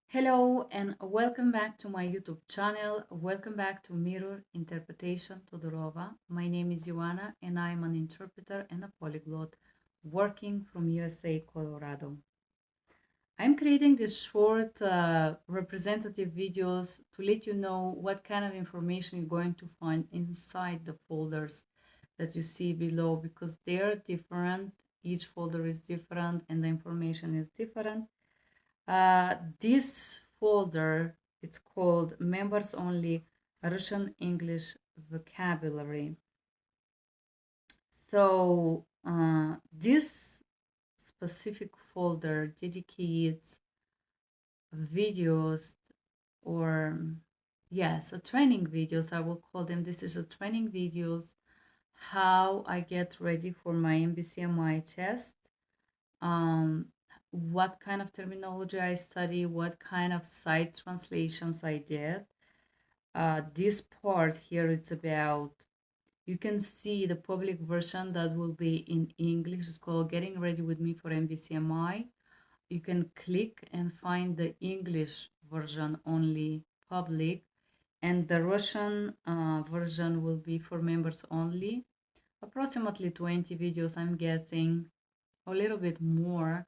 Hello and welcome back to my YouTube channel. Welcome back to Mirror Interpretation Todorova. My name is Ioana and I'm an interpreter and a polyglot working from USA, Colorado. I'm creating these short representative videos to let you know what kind of information you're going to find inside the folders that you see below because they're different. Each folder is different and the information is different. This folder, it's called Members Only Russian English Vocabulary. So this specific folder dedicates videos or so training videos, I will call them. This is a training videos, how I get ready for my NBCMI test. What kind of terminology I study, what kind of site translations I did. This part here, it's about, you can see the public version that will be in English. It's called Getting Ready with Me for NBCMI. You can click and find the English version only, public, and the Russian version will be for members only. Approximately 20 videos, I'm guessing, a little bit more,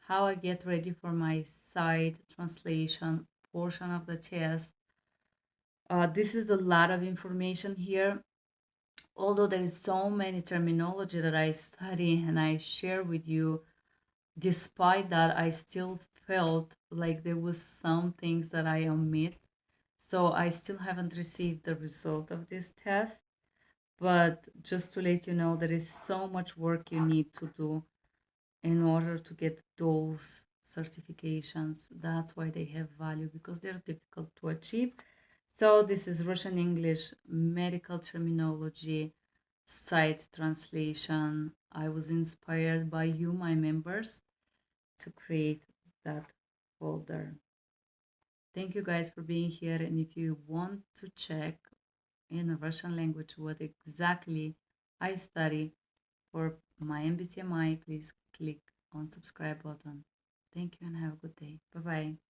how I get ready for my site translation portion of the test. This is a lot of information here. Although there is so many terminology that I study and I share with you, despite that, I still felt like there was some things that I omit. So I still haven't received the result of this test. But just to let you know, there is so much work you need to do in order to get those certifications. That's why they have value, because they're difficult to achieve. So this is Russian English medical terminology site translation. I was inspired by you, my members, to create that folder. Thank you guys for being here. And if you want to check in the Russian language what exactly I study for my NBCMI, please click on subscribe button. Thank you and have a good day. Bye-bye.